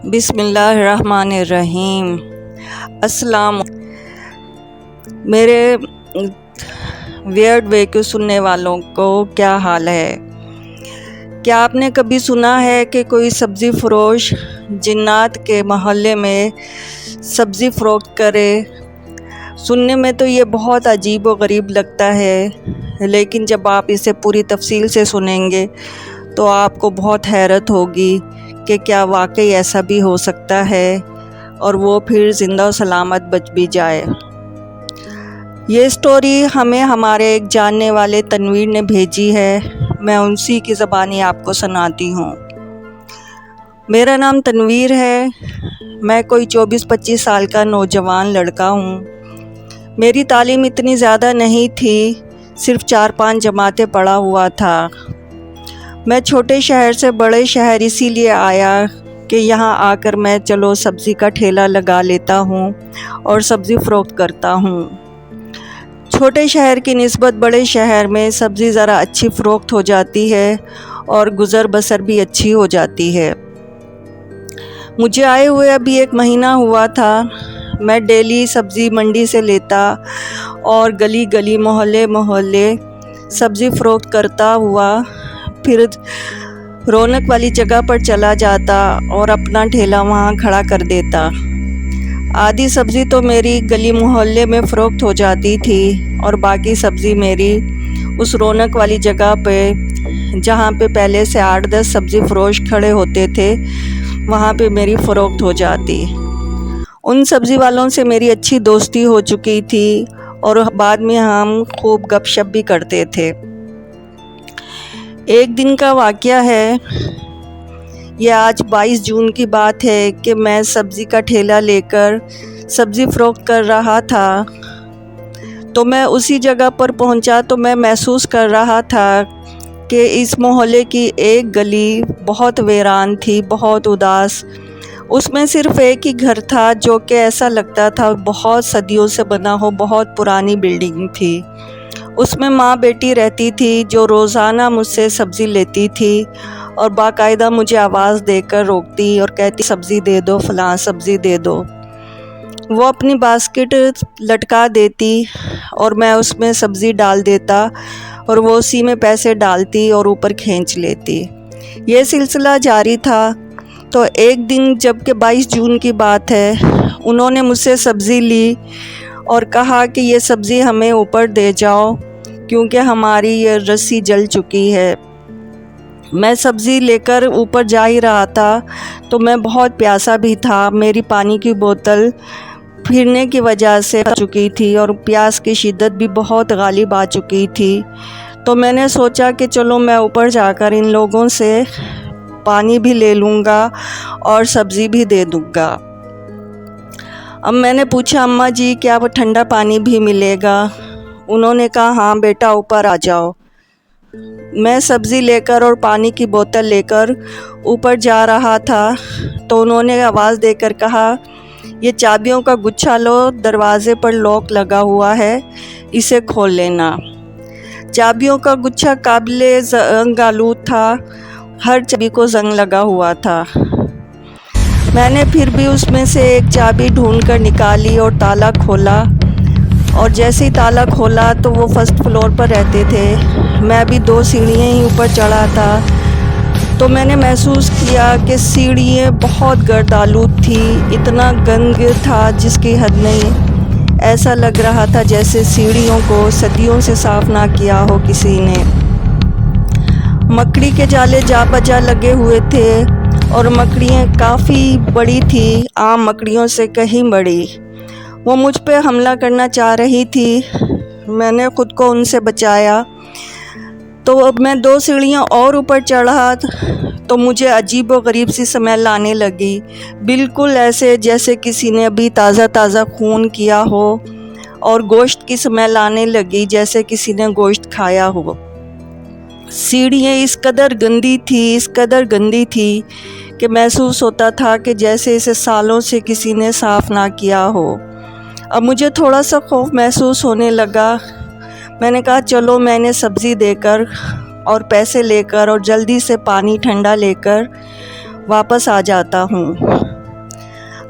بسم اللہ الرحمن الرحیم۔ السلام میرے ویئرڈ ویکیو سننے والوں کو کیا حال ہے؟ کیا آپ نے کبھی سنا ہے کہ کوئی سبزی فروش جنات کے محلے میں سبزی فروخت کرے؟ سننے میں تو یہ بہت عجیب و غریب لگتا ہے، لیکن جب آپ اسے پوری تفصیل سے سنیں گے تو آپ کو بہت حیرت ہوگی کہ کیا واقعی ایسا بھی ہو سکتا ہے، اور وہ پھر زندہ و سلامت بچ بھی جائے۔ یہ سٹوری ہمیں ہمارے ایک جاننے والے تنویر نے بھیجی ہے، میں انسی کی زبانی آپ کو سناتی ہوں۔ میرا نام تنویر ہے، میں کوئی 24-25 سال کا نوجوان لڑکا ہوں۔ میری تعلیم اتنی زیادہ نہیں تھی، صرف 4-5 جماعتیں پڑھا ہوا تھا۔ میں چھوٹے شہر سے بڑے شہر اسی لیے آیا کہ یہاں آ کر میں چلو سبزی کا ٹھیلہ لگا لیتا ہوں اور سبزی فروخت کرتا ہوں۔ چھوٹے شہر کی نسبت بڑے شہر میں سبزی ذرا اچھی فروخت ہو جاتی ہے اور گزر بسر بھی اچھی ہو جاتی ہے۔ مجھے آئے ہوئے ابھی 1 مہینہ ہوا تھا۔ میں ڈیلی سبزی منڈی سے لیتا اور گلی گلی محلے محلے سبزی فروخت کرتا ہوا پھر رونق والی جگہ پر چلا جاتا اور اپنا ٹھیلہ وہاں کھڑا کر دیتا۔ آدھی سبزی تو میری گلی محلے میں فروخت ہو جاتی تھی اور باقی سبزی میری اس رونق والی جگہ پہ جہاں پہ پہلے سے 8-10 سبزی فروش کھڑے ہوتے تھے وہاں پہ میری فروخت ہو جاتی۔ ان سبزی والوں سے میری اچھی دوستی ہو چکی تھی اور بعد میں ہم خوب گپ شپ بھی کرتے تھے۔ ایک دن کا واقعہ ہے، یہ آج 22 جون کی بات ہے کہ میں سبزی کا ٹھیلہ لے کر سبزی فروخت کر رہا تھا تو میں اسی جگہ پر پہنچا تو میں محسوس کر رہا تھا کہ اس محلے کی ایک گلی بہت ویران تھی، بہت اداس۔ اس میں صرف ایک ہی گھر تھا جو کہ ایسا لگتا تھا بہت صدیوں سے بنا ہو، بہت پرانی بلڈنگ تھی۔ اس میں ماں بیٹی رہتی تھی جو روزانہ مجھ سے سبزی لیتی تھی اور باقاعدہ مجھے آواز دے کر روکتی اور کہتی سبزی دے دو، فلاں سبزی دے دو۔ وہ اپنی باسکٹ لٹکا دیتی اور میں اس میں سبزی ڈال دیتا اور وہ اسی میں پیسے ڈالتی اور اوپر کھینچ لیتی۔ یہ سلسلہ جاری تھا۔ تو ایک دن جب کہ 22 جون کی بات ہے، انہوں نے مجھ سے سبزی لی اور کہا کہ یہ سبزی ہمیں اوپر دے جاؤ کیونکہ ہماری یہ رسی جل چکی ہے۔ میں سبزی لے کر اوپر جا ہی رہا تھا تو میں بہت پیاسا بھی تھا، میری پانی کی بوتل پھرنے کی وجہ سے چکی تھی اور پیاس کی شدت بھی بہت غالب آ چکی تھی۔ تو میں نے سوچا کہ چلو میں اوپر جا کر ان لوگوں سے پانی بھی لے لوں گا اور سبزی بھی دے دوں گا۔ اب میں نے پوچھا اماں جی کیا وہ ٹھنڈا پانی بھی ملے گا؟ انہوں نے کہا ہاں بیٹا اوپر آ جاؤ۔ میں سبزی لے کر اور پانی کی بوتل لے کر اوپر جا رہا تھا تو انہوں نے آواز دے کر کہا یہ چابیوں کا گچھا لو، دروازے پر لاک لگا ہوا ہے، اسے کھول لینا۔ چابیوں کا گچھا قابل زنگ آلود تھا، ہر چابی کو زنگ لگا ہوا تھا۔ میں نے پھر بھی اس میں سے ایک چابی ڈھونڈ کر نکالی اور تالا کھولا، اور جیسے ہی تالا کھولا تو وہ فرسٹ فلور پر رہتے تھے۔ میں ابھی 2 سیڑھیاں ہی اوپر چڑھا تھا تو میں نے محسوس کیا کہ سیڑھیاں بہت گرد آلود تھی، اتنا گند تھا جس کی حد نہیں۔ ایسا لگ رہا تھا جیسے سیڑھیوں کو صدیوں سے صاف نہ کیا ہو کسی نے۔ مکڑی کے جالے جا بجا لگے ہوئے تھے اور مکڑیاں کافی بڑی تھی، عام مکڑیوں سے کہیں بڑی۔ وہ مجھ پہ حملہ کرنا چاہ رہی تھی، میں نے خود کو ان سے بچایا۔ تو اب میں 2 سیڑھیاں اور اوپر چڑھا تو مجھے عجیب و غریب سی سمیل آنے لگی، بالکل ایسے جیسے کسی نے ابھی تازہ تازہ خون کیا ہو، اور گوشت کی سمیل آنے لگی جیسے کسی نے گوشت کھایا ہو۔ سیڑھیاں اس قدر گندی تھی کہ محسوس ہوتا تھا کہ جیسے اسے سالوں سے کسی نے صاف نہ کیا ہو۔ اب مجھے تھوڑا سا خوف محسوس ہونے لگا۔ میں نے کہا چلو میں نے سبزی دے کر اور پیسے لے کر اور جلدی سے پانی ٹھنڈا لے کر واپس آ جاتا ہوں۔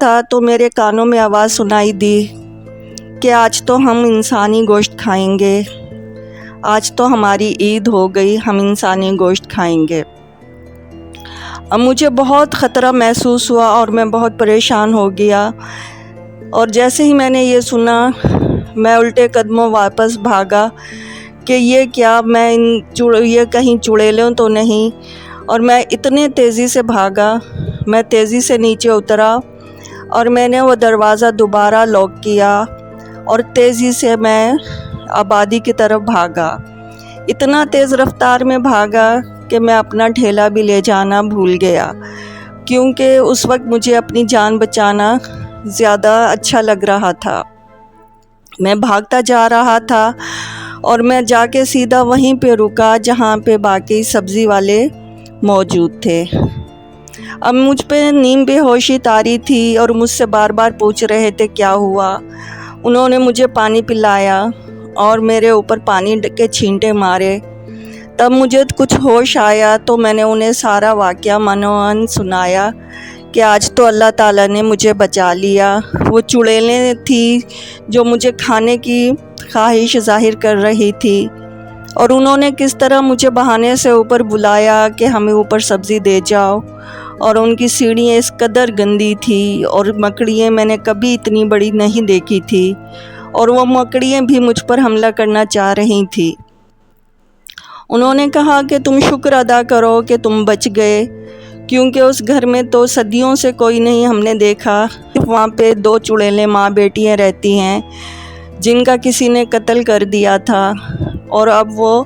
تھا تو میرے کانوں میں آواز سنائی دی کہ آج تو ہم انسانی گوشت کھائیں گے، آج تو ہماری عید ہو گئی، ہم انسانی گوشت کھائیں گے۔ اب مجھے بہت خطرہ محسوس ہوا اور میں بہت پریشان ہو گیا، اور جیسے ہی میں نے یہ سنا میں الٹے قدموں واپس بھاگا کہ یہ کیا، میں یہ کہیں چڑیلوں تو نہیں، اور میں اتنے تیزی سے بھاگا، میں تیزی سے نیچے اترا اور میں نے وہ دروازہ دوبارہ لاک کیا اور تیزی سے میں آبادی کی طرف بھاگا۔ اتنا تیز رفتار میں بھاگا کہ میں اپنا ٹھیلا بھی لے جانا بھول گیا، کیونکہ اس وقت مجھے اپنی جان بچانا زیادہ اچھا لگ رہا تھا۔ میں بھاگتا جا رہا تھا اور میں جا کے سیدھا وہیں پہ رکا جہاں پہ باقی سبزی والے موجود تھے۔ اب مجھ پہ نیم بے ہوشی طاری تھی اور مجھ سے بار بار پوچھ رہے تھے کیا ہوا۔ انہوں نے مجھے پانی پلایا اور میرے اوپر پانی کے چھینٹے مارے۔ تب مجھے کچھ ہوش آیا تو میں نے انہیں سارا واقعہ منوان سنایا کہ آج تو اللہ تعالیٰ نے مجھے بچا لیا۔ وہ چڑیلیں تھی جو مجھے کھانے کی خواہش ظاہر کر رہی تھی، اور انہوں نے کس طرح مجھے بہانے سے اوپر بلایا کہ ہمیں اوپر سبزی دے جاؤ، اور ان کی سیڑھیاں اس قدر گندی تھی اور مکڑیاں میں نے کبھی اتنی بڑی نہیں دیکھی تھی، اور وہ مکڑیاں بھی مجھ پر حملہ کرنا چاہ رہی تھی۔ انہوں نے کہا کہ تم شکر ادا کرو کہ تم بچ گئے، کیونکہ اس گھر میں تو صدیوں سے کوئی نہیں ہم نے دیکھا۔ وہاں پہ 2 چڑیلیں ماں بیٹیاں رہتی ہیں جن کا کسی نے قتل کر دیا تھا، اور اب وہ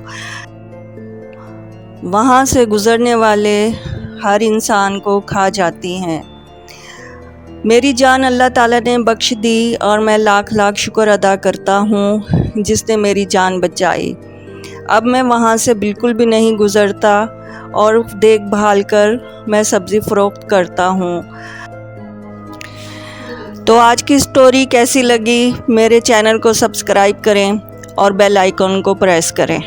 وہاں سے گزرنے والے ہر انسان کو کھا جاتی ہیں۔ میری جان اللہ تعالیٰ نے بخش دی اور میں لاکھ لاکھ شکر ادا کرتا ہوں جس نے میری جان بچائی۔ اب میں وہاں سے بالکل بھی نہیں گزرتا اور دیکھ بھال کر میں سبزی فروخت کرتا ہوں۔ تو آج کی سٹوری کیسی لگی؟ میرے چینل کو سبسکرائب کریں اور بیل آئیکن کو پریس کریں۔